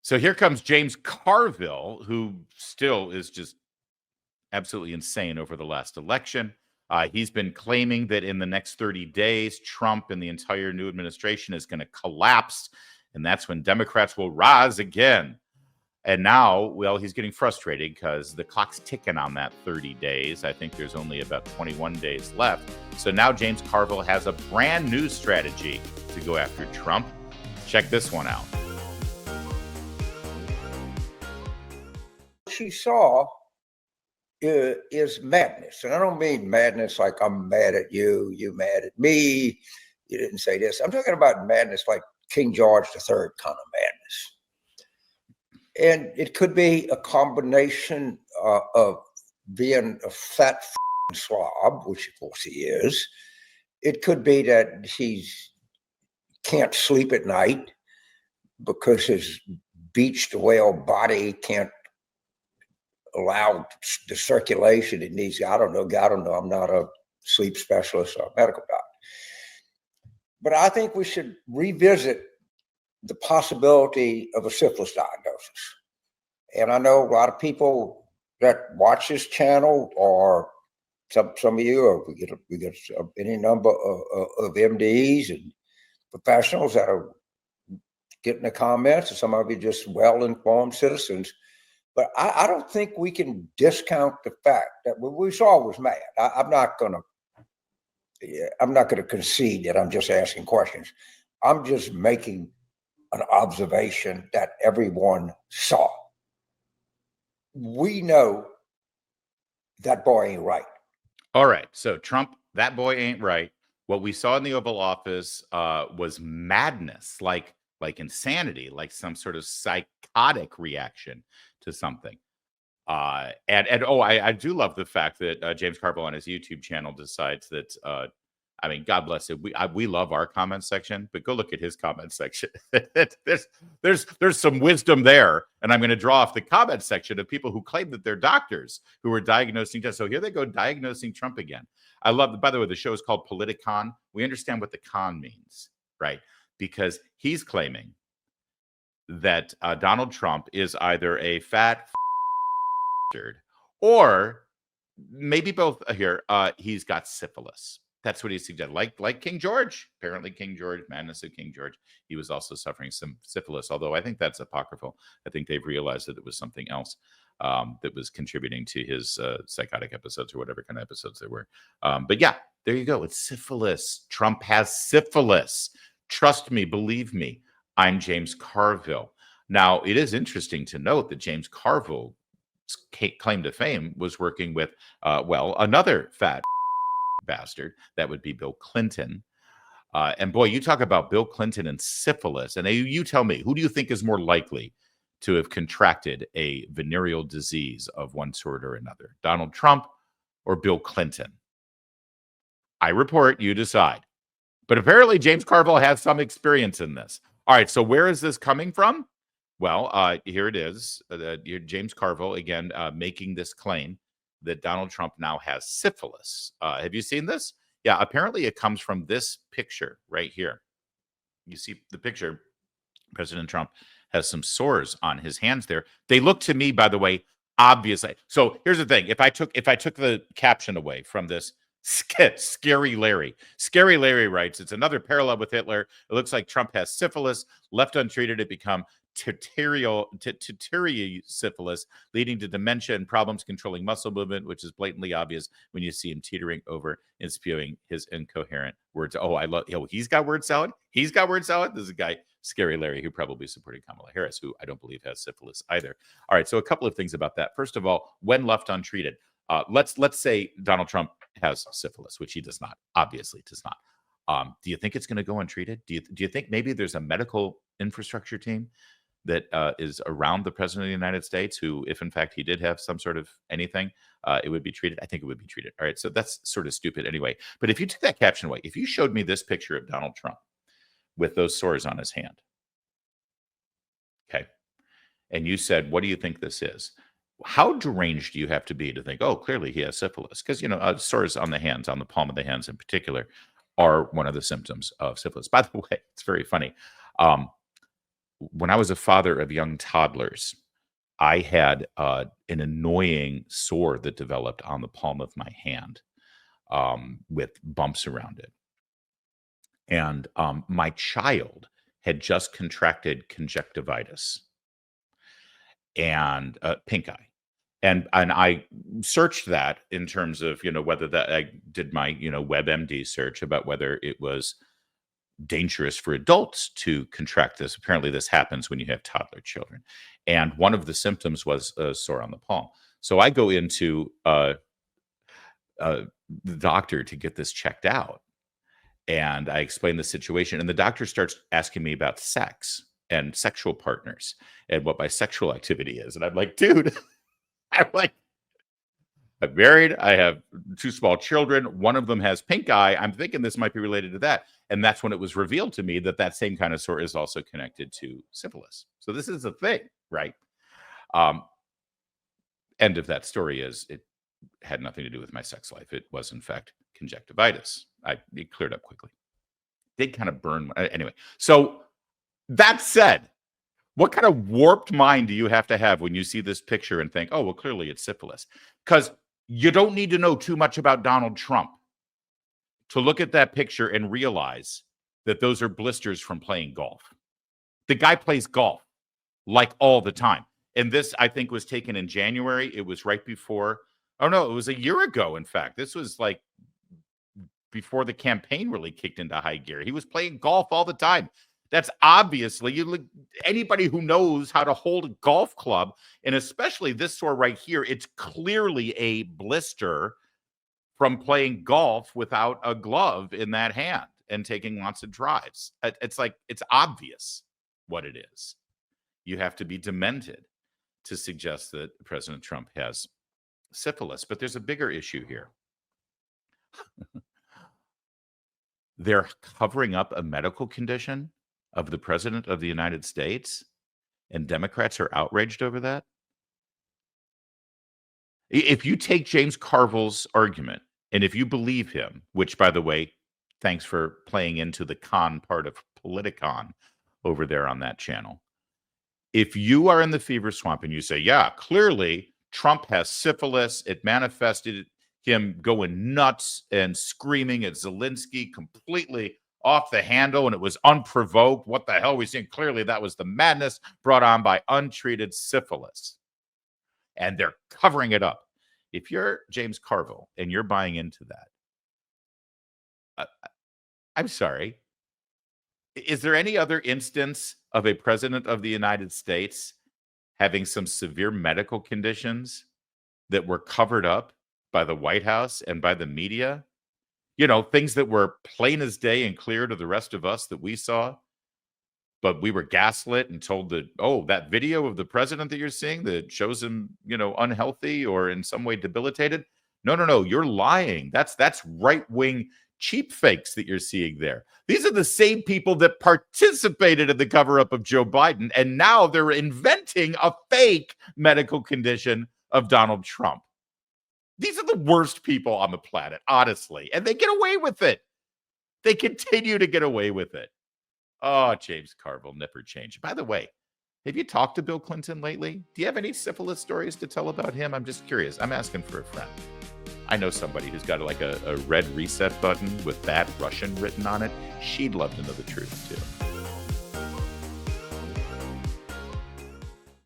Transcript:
So here comes James Carville, who still is just absolutely insane over the last election. He's been claiming that in the next 30 days, Trump and the entire new administration is going to collapse, and that's when Democrats will rise again. And now, well, he's getting frustrated because the clock's ticking on that 30 days. I think there's only about 21 days left. So now James Carville has a brand new strategy to go after Trump. Check this one out. What you saw is madness. And I don't mean madness like I'm mad at you, you mad at me, you didn't say this. I'm talking about madness like King George III kind of madness. And it could be a combination of being a fat slob, which of course he is. It could be that he can't sleep at night because his beached whale body can't allow the circulation it needs. I don't know. I'm not a sleep specialist or a medical doctor. But I think we should revisit the possibility of a syphilis diagnosis. And I know a lot of people that watch this channel, or some of you, or we get any number of MDs and professionals that are getting the comments, and some of you just well-informed citizens. But I don't think we can discount the fact that what we saw was mad. I'm not going to concede that I'm just asking questions. I'm just making an observation that everyone saw. We know that boy ain't right. All right. So Trump, that boy ain't right. What we saw in the Oval Office was madness, like insanity, like some sort of psychotic reaction to something. I do love the fact that James Carville on his YouTube channel decides that I mean, God bless it. We love our comment section, but go look at his comment section. there's some wisdom there, and I'm going to draw off the comment section of people who claim that they're doctors who are diagnosing. So here they go diagnosing Trump again. I love. By the way, the show is called Politicon. We understand what the con means, right? Because he's claiming that Donald Trump is either a fat or maybe both. Here, he's got syphilis. That's what he suggested. Like King George, apparently King George, madness of King George. He was also suffering some syphilis, although I think that's apocryphal. I think they've realized that it was something else that was contributing to his psychotic episodes or whatever kind of episodes they were. But yeah, there you go. It's syphilis. Trump has syphilis. Trust me, believe me. I'm James Carville. Now, it is interesting to note that James Carville's claim to fame was working with, another fat bastard. That would be Bill Clinton. And boy, you talk about Bill Clinton and syphilis. And you tell me, who do you think is more likely to have contracted a venereal disease of one sort or another? Donald Trump or Bill Clinton? I report, you decide. But apparently James Carville has some experience in this. All right, so where is this coming from? Well, here it is. James Carville, again, making this claim that Donald Trump now has syphilis. Have you seen this? Yeah, apparently it comes from this picture right here. You see the picture. President Trump has some sores on his hands there. They look to me, by the way, obviously. So here's the thing. If I took the caption away from this, Scary Larry. Scary Larry writes, it's another parallel with Hitler. It looks like Trump has syphilis. Left untreated, it become tertiary syphilis, leading to dementia and problems controlling muscle movement, which is blatantly obvious when you see him teetering over and spewing his incoherent words. He's got word salad. He's got word salad. This is a guy, Scary Larry, who probably supported Kamala Harris, who I don't believe has syphilis either. All right, so a couple of things about that. First of all, when left untreated, let's say Donald Trump has syphilis, which he does not, obviously does not. Do you think it's going to go untreated? Do you think maybe there's a medical infrastructure team that is around the president of the United States who, if in fact he did have some sort of anything, it would be treated? I think it would be treated. All right, so that's sort of stupid anyway. But if you took that caption away, if you showed me this picture of Donald Trump with those sores on his hand, okay, and you said, what do you think this is? How deranged do you have to be to think, oh, clearly he has syphilis? Because, sores on the hands, on the palm of the hands in particular, are one of the symptoms of syphilis. By the way, it's very funny. when I was a father of young toddlers, I had an annoying sore that developed on the palm of my hand with bumps around it. And my child had just contracted conjunctivitis and pink eye. And I searched that in terms of, whether that I did my, WebMD search about whether it was dangerous for adults to contract this. Apparently, this happens when you have toddler children. And one of the symptoms was a sore on the palm. So I go into the doctor to get this checked out. And I explain the situation. And the doctor starts asking me about sex and sexual partners and what my sexual activity is. And I'm like, dude, I'm like, I'm married. I have 2 small children. One of them has pink eye. I'm thinking this might be related to that. And that's when it was revealed to me that that same kind of sore is also connected to syphilis. So this is a thing, right? End of that story is it had nothing to do with my sex life. It was, in fact, conjunctivitis. It cleared up quickly. Did kind of burn. Anyway, so that said, what kind of warped mind do you have to have when you see this picture and think, oh, well, clearly it's syphilis? Because you don't need to know too much about Donald Trump to look at that picture and realize that those are blisters from playing golf. The guy plays golf like all the time. And this, I think, was taken in January. It was right before. Oh, no, it was a year ago, in fact. This was like before the campaign really kicked into high gear. He was playing golf all the time. That's obviously anybody who knows how to hold a golf club, and especially this sore right here, it's clearly a blister from playing golf without a glove in that hand and taking lots of drives. It's like, it's obvious what it is. You have to be demented to suggest that President Trump has syphilis. But there's a bigger issue here. They're covering up a medical condition of the President of the United States, and Democrats are outraged over that. If you take James Carville's argument, and if you believe him, which, by the way, thanks for playing into the con part of Politicon over there on that channel. If you are in the fever swamp and you say, yeah, clearly Trump has syphilis, it manifested him going nuts and screaming at Zelensky completely off the handle, and it was unprovoked. What the hell are we seeing? Clearly that was the madness brought on by untreated syphilis. And they're covering it up. If you're James Carville and you're buying into that, I'm sorry. Is there any other instance of a president of the United States having some severe medical conditions that were covered up by the White House and by the media? Things that were plain as day and clear to the rest of us that we saw, but we were gaslit and told that, oh, that video of the president that you're seeing that shows him, unhealthy or in some way debilitated. No, you're lying. That's right-wing cheap fakes that you're seeing there. These are the same people that participated in the cover-up of Joe Biden, and now they're inventing a fake medical condition of Donald Trump. These are the worst people on the planet, honestly, and they get away with it. They continue to get away with it. Oh, James Carville, nipper change. By the way, have you talked to Bill Clinton lately? Do you have any syphilis stories to tell about him? I'm just curious. I'm asking for a friend. I know somebody who's got like a red reset button with bad Russian written on it. She'd love to know the truth, too.